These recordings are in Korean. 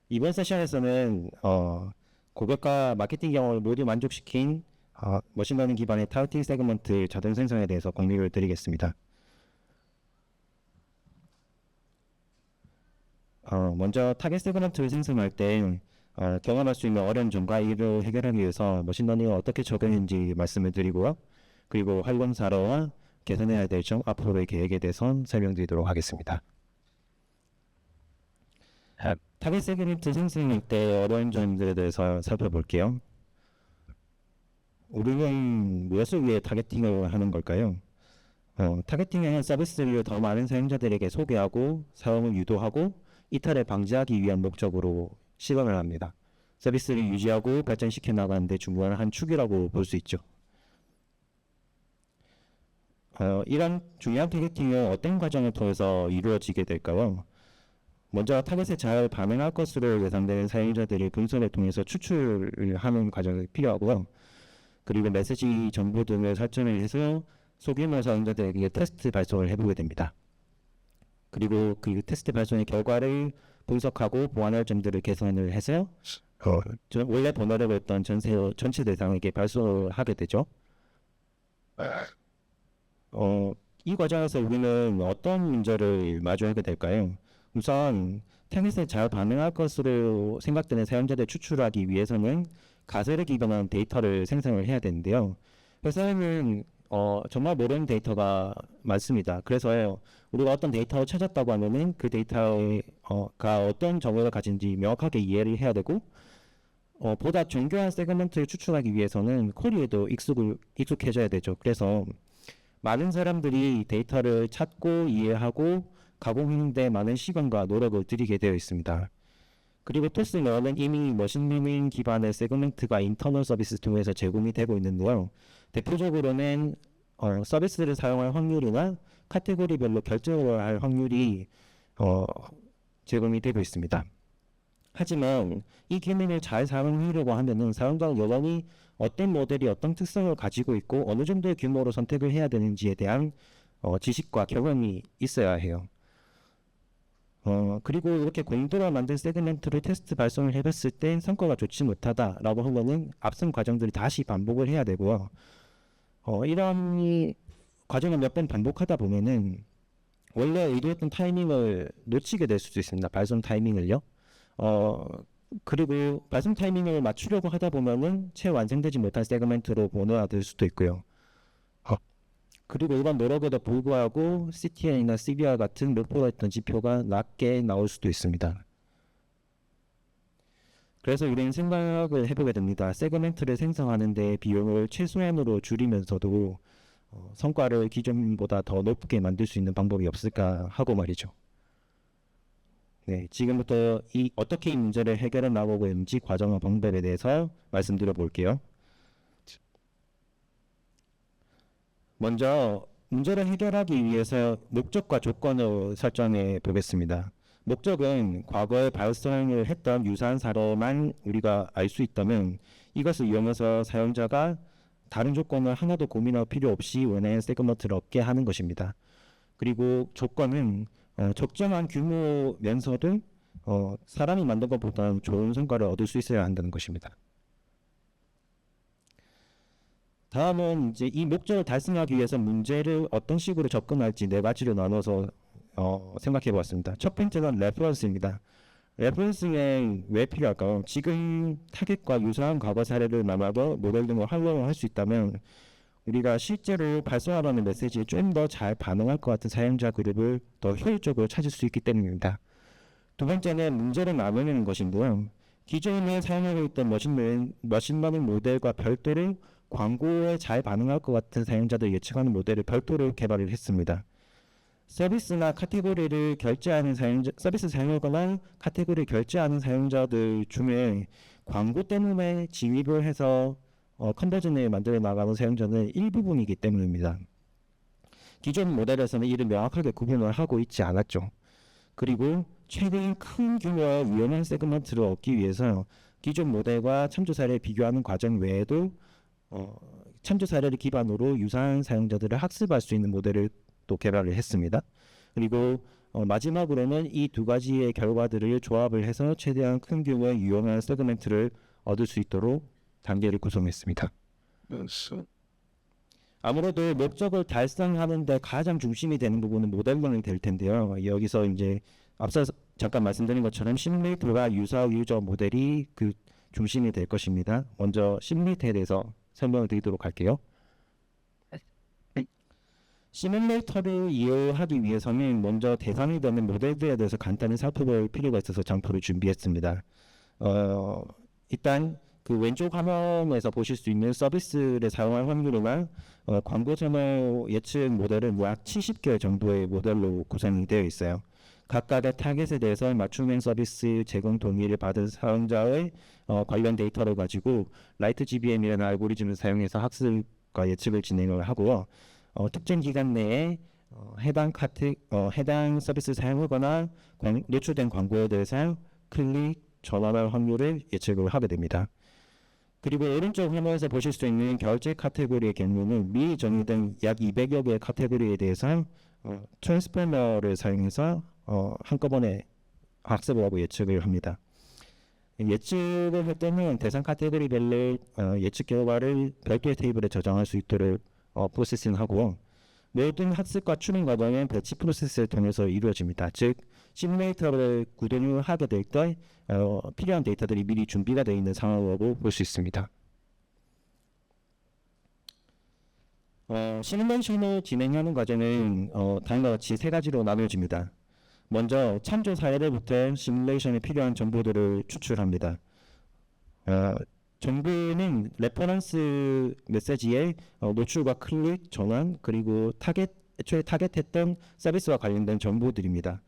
이번 세션에서는 고객과 마케팅 경험을 모두 만족시킨 머신러닝 기반의 타겟팅 세그먼트 자동 생성에 대해서 공유를 드리겠습니다. 먼저 타겟 세그먼트를 생성할 때 경험할 수 있는 어려운 점과 이를 해결하기 위해서 머신러닝을 어떻게 적용했는지 말씀을 드리고요. 그리고 활용 사례와 개선해야 될 점, 앞으로의 계획에 대해서 설명드리도록 하겠습니다. 타겟 세그먼트 생성할 때 어려운 점들에 대해서 살펴볼게요. 우리는 무엇을 위해 타겟팅을 하는 걸까요? 타겟팅은 서비스를 더 많은 사용자들에게 소개하고 사용을 유도하고 이탈을 방지하기 위한 목적으로 실현을 합니다. 서비스를 유지하고 발전시켜 나가는 데 중요한 한 축이라고 볼 수 있죠. 이런 중요한 타겟팅은 어떤 과정을 통해서 이루어지게 될까요? 먼저 타겟에 잘 반응할 것으로 예상되는 사용자들의 분석을 통해서 추출을 하는 과정이 필요하고요. 그리고 메시지 정보 등을 설정을 해서 소규모 사용자들에게 테스트 발송을 해보게 됩니다. 그리고 그 테스트 발송의 결과를 분석하고 보완할 점들을 개선을 해서 원래 번호를 했던 전체 대상에게 발송을 하게 되죠. 이 과정에서 우리는 어떤 문제를 마주하게 될까요? 우선 테니스에 잘 반응할 것으로 생각되는 사용자들 추출하기 위해서는 가설에 기반한 데이터를 생성을 해야 되는데요. 회사에는 정말 모르는 데이터가 많습니다. 그래서 우리가 어떤 데이터를 찾았다고 하면은 그 데이터가 어떤 정보를 가진지 명확하게 이해를 해야 되고 보다 정교한 세그먼트를 추출하기 위해서는 코리에도 익숙해져야 되죠. 그래서 많은 사람들이 데이터를 찾고 이해하고 가공하는 데 많은 시간과 노력을 들이게 되어 있습니다. 그리고 토스너는 이미 머신러닝 기반의 세그먼트가 인터널 서비스 통해서 제공이 되고 있는데요. 대표적으로는 서비스를 사용할 확률이나 카테고리별로 결정을 할 확률이 제공이 되고 있습니다. 하지만 이 기능을 잘 사용하려고 하면은 사용자 여론이 어떤 모델이 어떤 특성을 가지고 있고 어느 정도의 규모로 선택을 해야 되는지에 대한 지식과 경험이 있어야 해요. 그리고 이렇게 공들여 만든 세그먼트를 테스트 발송을 해봤을 때 성과가 좋지 못하다라고 하면은 앞선 과정들을 다시 반복을 해야 되고요. 이런 과정을 몇 번 반복하다 보면은 원래 의도했던 타이밍을 놓치게 될 수도 있습니다. 발송 타이밍을요. 그리고 발송 타이밍을 맞추려고 하다 보면은 채 완성되지 못한 세그먼트로 번호가 될 수도 있고요. 그리고 이런 노력에도 불구하고 CTN이나 CBR 같은 목표로 했던 지표가 낮게 나올 수도 있습니다. 그래서 우리는 생각을 해보게 됩니다. 세그멘트를 생성하는 데 비용을 최소한으로 줄이면서도 성과를 기존보다 더 높게 만들 수 있는 방법이 없을까 하고 말이죠. 네, 지금부터 어떻게 이 문제를 해결해 나가고 있는지 과정과 방법에 대해서 말씀드려 볼게요. 먼저 문제를 해결하기 위해서 목적과 조건을 설정해 보겠습니다. 목적은 과거에 발생을 했던 유사한 사례만 우리가 알 수 있다면 이것을 이용해서 사용자가 다른 조건을 하나도 고민할 필요 없이 원하는 세그먼트를 얻게 하는 것입니다. 그리고 조건은 적정한 규모면서도 사람이 만든 것보다는 좋은 성과를 얻을 수 있어야 한다는 것입니다. 다음은 이제 이 목적을 달성하기 위해서 문제를 어떤 식으로 접근할지 네 가지로 나눠서 생각해 보았습니다. 첫 번째는 레퍼런스입니다. 레퍼런스는 왜 필요할까요? 지금 타겟과 유사한 과거 사례를 남아서 모델 등을 활용을 할 수 있다면 우리가 실제로 발송하려는 메시지에 좀 더 잘 반응할 것 같은 사용자 그룹을 더 효율적으로 찾을 수 있기 때문입니다. 두 번째는 문제를 나누는 것인데요. 기존에 사용하고 있던 머신러닝 모델과 별도로 광고에 잘 반응할 것 같은 사용자들 예측하는 모델을 별도로 개발을 했습니다. 서비스나 카테고리를 결제하는 서비스 사용하거나 카테고리를 결제하는 사용자들 중에 광고 때문에 진입을 해서 컨버전을 만들어 나가는 사용자는 일부분이기 때문입니다. 기존 모델에서는 이를 명확하게 구분을 하고 있지 않았죠. 그리고 최대한 큰 규모의 유연한 세그먼트를 얻기 위해서 기존 모델과 참조 사례를 비교하는 과정 외에도 참조 사례를 기반으로 유사한 사용자들을 학습할 수 있는 모델을 또 개발을 했습니다. 그리고 마지막으로는 이 두 가지의 결과들을 조합을 해서 최대한 큰 규모의 유용한 세그멘트를 얻을 수 있도록 단계를 구성했습니다. 아무래도 목적을 달성하는 데 가장 중심이 되는 부분은 모델링이 될 텐데요. 여기서 이제 앞서 잠깐 말씀드린 것처럼 시뮬레이터와 유저 모델이 그 중심이 될 것입니다. 먼저 시뮬레이터에 대해서 설명을 드리도록 할게요. 시뮬레이터를 이해하기 위해서는 먼저 대상이 되는 모델들에 대해서 간단히 살펴볼 필요가 있어서 장표를 준비했습니다. 일단 그 왼쪽 화면에서 보실 수 있는 서비스를 사용할 확률이나 광고 채널 예측 모델은 약 70개 정도의 모델로 구성이 되어 있어요. 각각의 타겟에 대해서 맞춤형 서비스 제공 동의를 받은 사용자의 관련 데이터를 가지고 라이트 GBM이라는 알고리즘을 사용해서 학습과 예측을 진행을 하고요. 특정 기간 내에 해당 서비스 사용하거나 노출된 광고에 대해서 클릭, 전환할 확률을 예측을 하게 됩니다. 그리고 오른쪽 화면에서 보실 수 있는 결제 카테고리의 경우는 미리 정의된 약 200여 개의 카테고리에 대해서 트랜스포머를 사용해서 한꺼번에 학습을 하고 예측을 합니다. 예측을 할 때는 대상 카테고리별로 예측 결과를 별도의 테이블에 저장할 수 있도록 프로세싱하고 모든 학습과 추론 과정은 배치 프로세스를 통해서 이루어집니다. 즉 시뮬레이터를 구동을 하게 될 때 필요한 데이터들이 미리 준비가 되어 있는 상황으로 볼 수 있습니다. 시뮬레이션을 진행하는 과정은 다음과 같이 세 가지로 나누어집니다. 먼저 참조 사례로부터 시뮬레이션에 필요한 정보들을 추출합니다. 정보는 레퍼런스 메시지의 노출과 클릭, 전환, 그리고 애초에 타겟했던 서비스와 관련된 정보들입니다.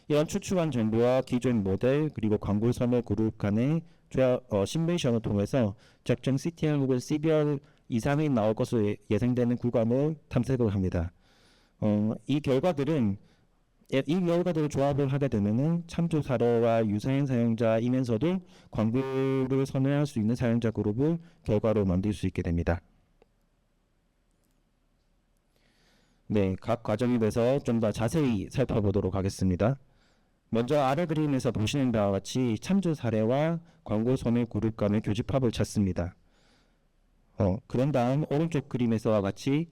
이런 추출한 정보와 기존 모델 그리고 광고 선호 그룹 간의 시뮬레이션을 통해서 적정 CTR 혹은 CBR 이상이 나올 것으로 예상되는 구간을 탐색을 합니다. 이 결과들을 조합을 하게 되면은 참조 사례와 유사인 사용자이면서도 광고를 선호할 수 있는 사용자 그룹을 결과로 만들 수 있게 됩니다. 네, 각 과정에 대해서 좀 더 자세히 살펴보도록 하겠습니다. 먼저 아래 그림에서 보시는 바와 같이 참조 사례와 광고 선호 그룹 간의 교집합을 찾습니다. 그런 다음 오른쪽 그림에서와 같이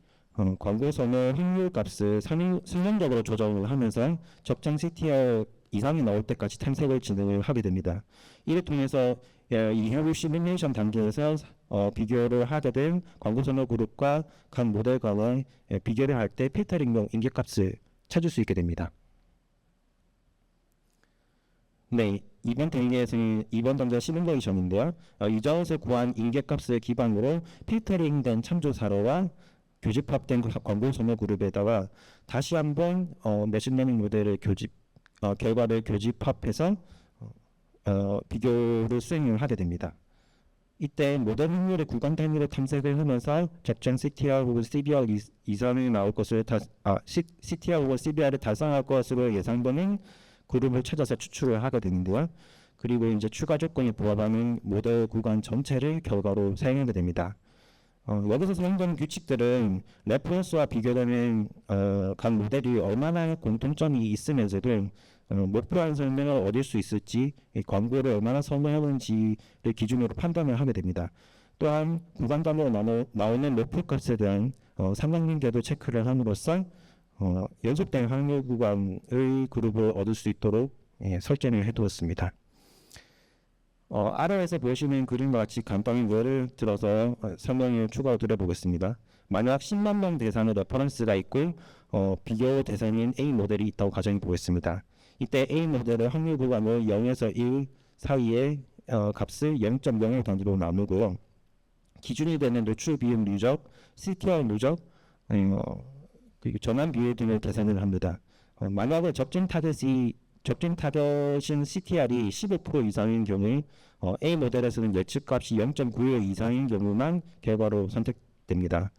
광고 선호 확률 값을 순간적으로 조정을 하면서 적정 CTR 이상이 나올 때까지 탐색을 진행을 하게 됩니다. 이를 통해서 이후 시뮬레이션 단계에서 비교를 하게 된 광고 선호 그룹과 각 모델 간의 비교를 할 때 필터링용 인계값을 찾을 수 있게 됩니다. 네, 이번 단계 시뮬레이션인데요. 유저에서 구한 인계값을 기반으로 필터링된 참조 사례와 교집합된 광고 선호 그룹에다가 다시 한번 머신러닝 모델을 결과를 교집합해서 비교를 수행을 하게 됩니다. 이때 모델 확률의 구간 단위를 탐색을 하면서 적정 CTR 혹은 CBR 이상이 나올 것을 CTR 혹은 CBR을 달성할 것으로 예상되는 그룹을 찾아서 추출을 하게 되는데요. 그리고 이제 추가 조건이 부합하는 모델 구간 전체를 결과로 사용하게 됩니다. 여기서 사용되는 규칙들은 레퍼런스와 비교되는 각 모델이 얼마나 공통점이 있으면서도 목표한 설명을 얻을 수 있을지, 광고를 얼마나 선호하는지를 기준으로 판단을 하게 됩니다. 또한 구간 단위로 나오는 목표 값에 대한 삼각관계도 체크를 함으로써 연속된 확률 구간의 그룹을 얻을 수 있도록 설정을 해두었습니다. 아래에서 보시는 그림과 같이 간단히 예를 들어서 설명을 추가로 드려보겠습니다. 만약 10만 명 대상의 레퍼런스가 있고 비교 대상인 A 모델이 있다고 가정해 보겠습니다. 이때 A 모델의 확률 구간을 0에서 1 사이의 값을 0.0의 단위로 나누고요. 기준이 되는 노출 비율 누적, CTR 누적, 그리고 전환 비율 등을 계산을 합니다. 만약에 적정 타겟인 CTR이 15% 이상인 경우 A 모델에서는 예측값이 0.9 이상인 경우만 결과로 선택됩니다.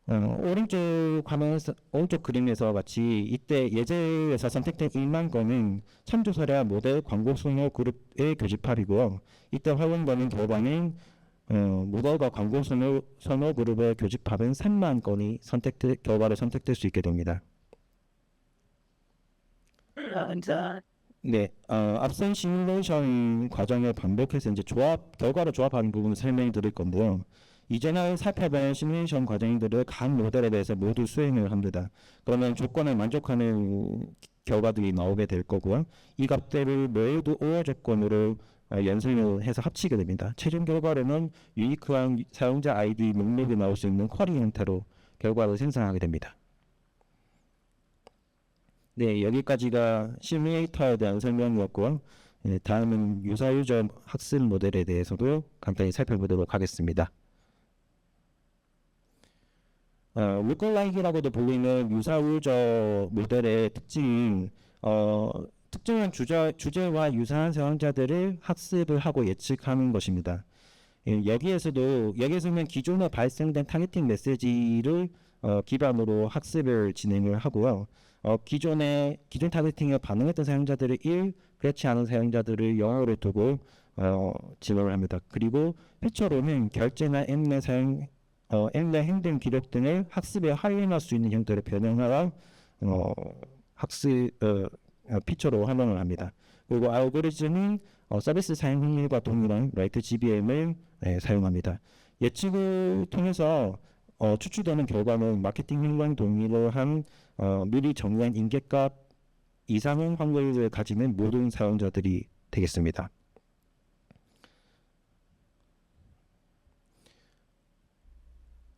오른쪽 그림에서 같이 이때 예제에서 선택된 1만 건은 참조 사례와 모델 광고 선호 그룹의 교집합이고요. 이때 활용되는 결과는 모델과 광고 선호 그룹의 교집합은 3만 건이 결과를 선택될 수 있게 됩니다. 네, 앞선 시뮬레이션 과정을 반복해서 이제 결과를 조합하는 부분을 설명해 드릴 건데요. 이제는 살펴볼 시뮬레이션 과정들을 각 모델에 대해서 모두 수행을 합니다. 그러면 조건을 만족하는 결과들이 나오게 될 거고요. 이 값들을 모두 OR 조건으로 연산을 해서 합치게 됩니다. 최종 결과로는 유니크한 사용자 아이디 목록이 나올 수 있는 쿼리 형태로 결과를 생성하게 됩니다. 네, 여기까지가 시뮬레이터에 대한 설명이었고요. 다음은 유사-유저 학습 모델에 대해서도 간단히 살펴보도록 하겠습니다. 루컬라이크라고도 불리는 유사-유저 모델의 특징은 특정한 주제와 유사한 사용자들을 학습을 하고 예측하는 것입니다. 여기에서는 기존에 발생된 타겟팅 메시지를 기반으로 학습을 진행을 하고요. 기존 타겟팅에 반응했던 사용자들을 1, 그렇지 않은 사용자들을 0으로 두고 진행을 합니다. 그리고 피처로는 결제나 앱 내 행동 기록 등을 학습에 활용할 수 있는 형태로 변형하여 학습 피처로 활용을 합니다. 그리고 알고리즘은 서비스 사용 확률과 동일한 라이트 GBM을 사용합니다. 예측을 통해서 추출되는 결과는 마케팅 행동 동의로 한 미리 정리한 인계값 이상의 확률을 가지는 모든 사용자들이 되겠습니다.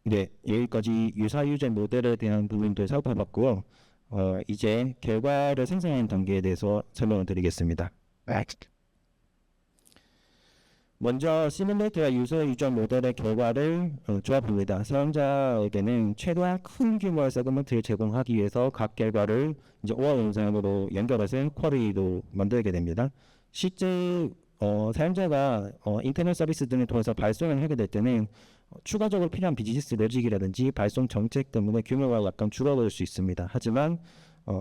네, 여기까지 유사-유저 모델에 대한 부분도 살펴봤고요. 이제 결과를 생성하는 단계에 대해서 설명을 드리겠습니다. 먼저 시뮬레이터와 유사-유저 모델의 결과를 조합합니다. 사용자에게는 최대한 큰 규모의 세그먼트를 제공하기 위해서 각 결과를 이제 OR 영상으로 연결해서 쿼리로 만들게 됩니다. 실제 사용자가 인터넷 서비스 등을 통해서 발송을 하게 될 때는 추가적으로 필요한 비즈니스 로직이라든지 발송 정책 때문에 규모가 약간 줄어들 수 있습니다. 하지만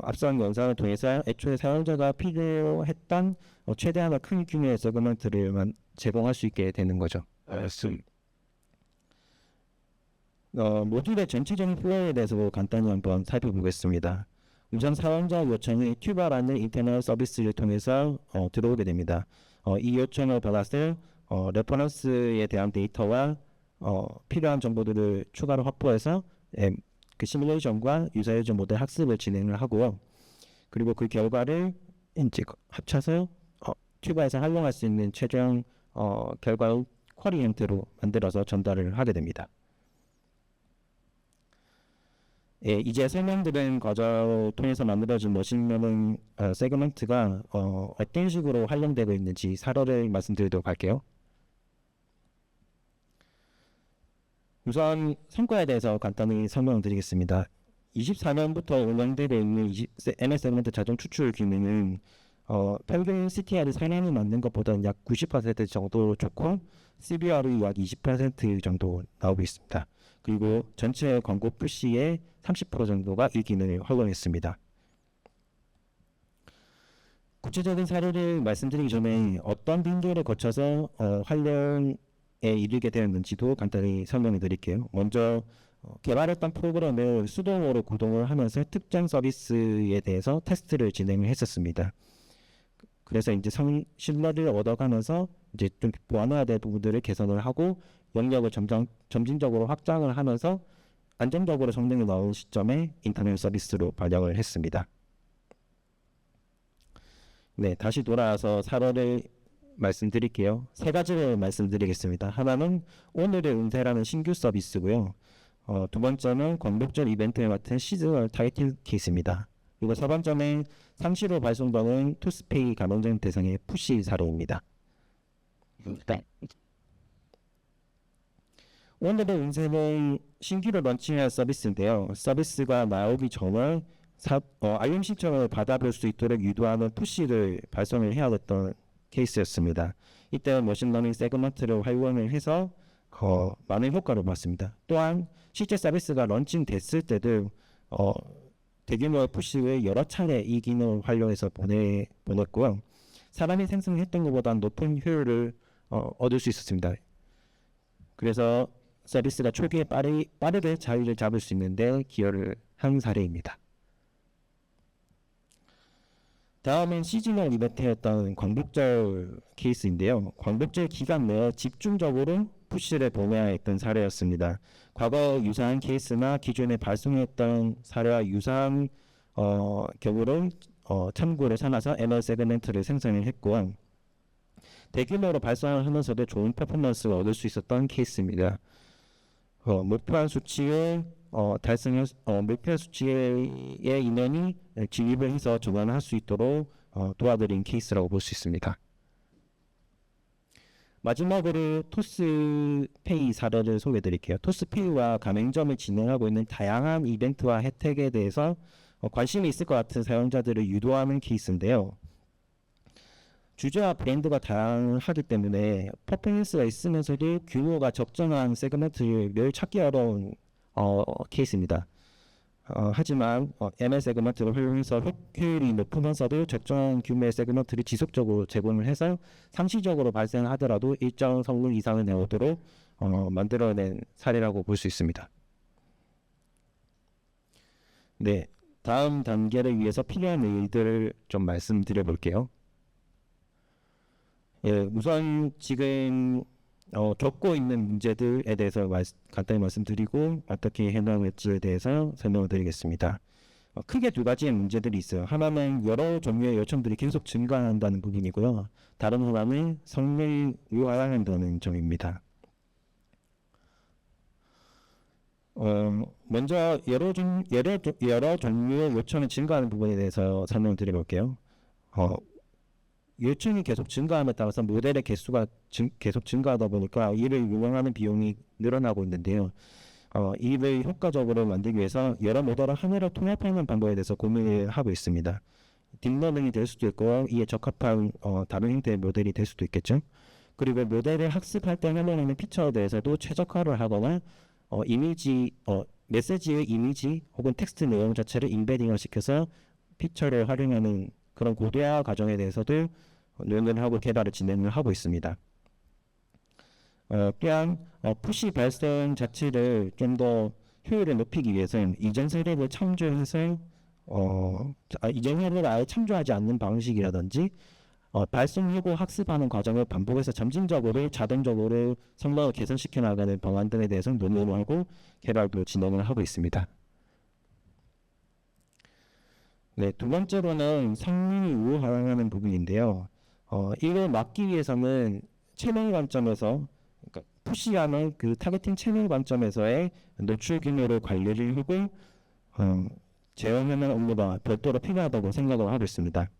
앞선 영상을 통해서 애초에 사용자가 필요했던 최대한의 큰 규모의 세그먼트를 제공할 수 있게 되는 거죠. 모듈의 전체적인 플레이에 대해서 간단히 한번 살펴보겠습니다. 우선 사용자 요청이 튜바라는 인터넷 서비스를 통해서 들어오게 됩니다. 이 요청을 받았을 레퍼런스에 대한 데이터와 필요한 정보들을 추가로 확보해서 그 시뮬레이션과 유사-유저 모델 학습을 진행을 하고요. 그리고 그 결과를 이제 합쳐서 튜바에서 활용할 수 있는 최종 결과를 쿼리 형태로 만들어서 전달을 하게 됩니다. 이제 설명드린 과정을 통해서 만들어진 머신러닝 세그먼트가 어떤 식으로 활용되고 있는지 사례를 말씀드리도록 할게요. 우선 성과에 대해서 간단히 설명드리겠습니다. 24년부터 운영되고 있는 MS 세그먼트 자동 추출 기능은 평균 CTR을 사람이 만든 것보다는 약 90% 정도 좋고 CBR이 약 20% 정도 나오고 있습니다. 그리고 전체 광고 푸시의 30% 정도가 이 기능을 활용했습니다. 구체적인 사례를 말씀드리기 전에 어떤 빈도를 거쳐서 활용에 이르게 되었는지도 간단히 설명해 드릴게요. 먼저 개발했던 프로그램을 수동으로 구동을 하면서 특정 서비스에 대해서 테스트를 진행을 했었습니다. 그래서 이제 신뢰를 얻어가면서 이제 좀 보완해야 될 부분들을 개선을 하고 영역을 점진적으로 확장을 하면서 안정적으로 성능이 나온 시점에 인터넷 서비스로 발령을 했습니다. 네, 다시 돌아와서 사례를 말씀드릴게요. 세 가지를 말씀드리겠습니다. 하나는 오늘의 운세라는 신규 서비스고요. 두 번째는 광복절 이벤트에 맡은 시즈널 타이틀 케이스입니다. 그리고 세 번째는 상시로 발송받은 투스페이 가맹점 대상의 푸시 사례입니다. 오늘의 운세는 신규로 런칭할 서비스인데요. 서비스가 나오기 전에 알림 신청을 받아볼 수 있도록 유도하는 푸시를 발송을 해야 됐던 케이스였습니다. 이때 머신러닝 세그먼트를 활용을 해서 많은 효과를 봤습니다. 또한 실제 서비스가 런칭됐을 때도 대규모의 푸시를 여러 차례 이 기능을 활용해서 보냈고요. 사람이 생성했던 것보다 높은 효율을 얻을 수 있었습니다. 그래서 서비스가 초기에 빠르게 자리를 잡을 수 있는데 기여를 한 사례입니다. 다음은 시즈널 이벤트였던 광복절 케이스인데요. 광복절 기간 내에 집중적으로 푸시를 범행했던 사례였습니다. 과거 유사한 케이스나 기존에 발생했던 사례와 유사한 경우를 참고를 삼아서 ML 세그멘트를 생성을 했고 대규모로 발송을 하면서도 좋은 퍼포먼스를 얻을 수 있었던 케이스입니다. 목표한 수치를 목표 수치의 인원이 진입을 해서 전환할 수 있도록 도와드린 케이스라고 볼 수 있습니다. 마지막으로 토스페이 사례를 소개해드릴게요. 토스페이와 가맹점을 진행하고 있는 다양한 이벤트와 혜택에 대해서 관심이 있을 것 같은 사용자들을 유도하는 케이스인데요. 주제와 브랜드가 다양하기 때문에 퍼포먼스가 있으면서도 규모가 적정한 세그먼트를 찾기 어려운 케이스입니다. 하지만 ML 세그먼트를 활용해서 효율이 높으면서도 적정한 규모의 세그먼트를 지속적으로 제공을 해서 상시적으로 발생하더라도 일정 성능 이상을 내오도록 만들어낸 사례라고 볼 수 있습니다. 네, 다음 단계를 위해서 필요한 일들을 좀 말씀드려 볼게요. 예, 우선 지금 겪고 있는 문제들에 대해서 간단히 말씀드리고 어떻게 해나갈지에 대해서 설명을 드리겠습니다. 크게 두 가지의 문제들이 있어요. 하나는 여러 종류의 요청들이 계속 증가한다는 부분이고요. 다른 하나는 성능이 하락한다는 점입니다. 먼저 여러 종류의 요청이 증가하는 부분에 대해서 설명을 드려볼게요. 요청이 계속 증가함에 따라서 모델의 개수가 계속 증가하다 보니까 이를 운영하는 비용이 늘어나고 있는데요. 이를 효과적으로 만들기 위해서 여러 모델을 하나로 통합하는 방법에 대해서 고민을 하고 있습니다. 딥러닝이 될 수도 있고 이에 적합한 다른 형태의 모델이 될 수도 있겠죠. 그리고 모델을 학습할 때 활용하는 피처에 대해서도 최적화를 하거나 메시지의 이미지 혹은 텍스트 내용 자체를 인베딩을 시켜서 피처를 활용하는 그런 고도화 과정에 대해서도 논의를 하고 개발을 진행을 하고 있습니다. 또한 푸시 발생 자체를 좀 더 효율을 높이기 위해서는 이전 세대를 참조해서 이전 세대를 아예 참조하지 않는 방식이라든지 발송 후고 학습하는 과정을 반복해서 점진적으로 자동적으로 성능을 개선시켜 나가는 방안 등에 대해서 논의를 하고 개발도 진행을 하고 있습니다. 네, 두 번째로는 성능이 우하하는 부분인데요. 이걸 막기 위해서는 채널 관점에서, 그러니까 푸시하는 그 타겟팅 채널 관점에서의 노출 규모를 관리를 하고 제어하는 업무가 별도로 필요하다고 생각을 하고 있습니다.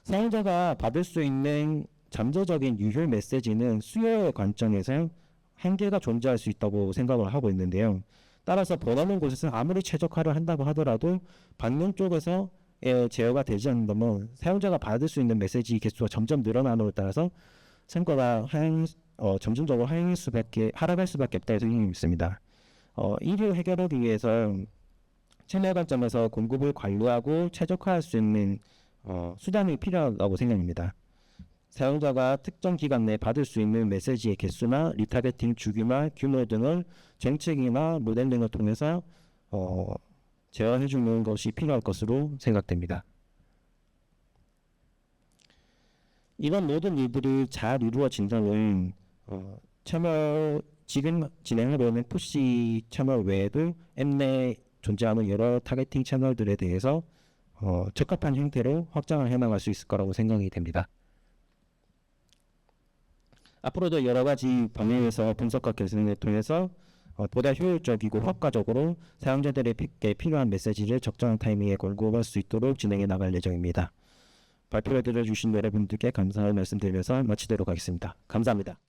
사용자가 받을 수 있는 잠재적인 유효 메시지는 수요의 관점에서 한계가 존재할 수 있다고 생각을 하고 있는데요. 따라서 원하는 곳에서 아무리 최적화를 한다고 하더라도 받는 쪽에서 제어가 되지 않는다면 사용자가 받을 수 있는 메시지 개수가 점점 늘어나는 따라서 성과가 점진적으로 하락할 수밖에 없다는 생각이 있습니다. 이를 해결하기 위해서 채널 관점에서 공급을 관리하고 최적화할 수 있는 수단이 필요하다고 생각합니다. 사용자가 특정 기간 내에 받을 수 있는 메시지의 개수나 리타겟팅 주기나 규모 등을 정책이나 모델 등을 통해서 제어해 주는 것이 필요할 것으로 생각됩니다. 이런 모든 일들이 잘 이루어진다면 지금 진행하고 있는 푸시 채널 외에도 앱 내에 존재하는 여러 타겟팅 채널들에 대해서 적합한 형태로 확장을 해나갈 수 있을 거라고 생각이 됩니다. 앞으로도 여러 가지 방향에서 분석과 결승을 통해서 보다 효율적이고 효과적으로 사용자들에게 필요한 메시지를 적정한 타이밍에 공급할 수 있도록 진행해 나갈 예정입니다. 발표를 들어주신 여러분들께 감사의 말씀드리면서 마치도록 하겠습니다. 감사합니다.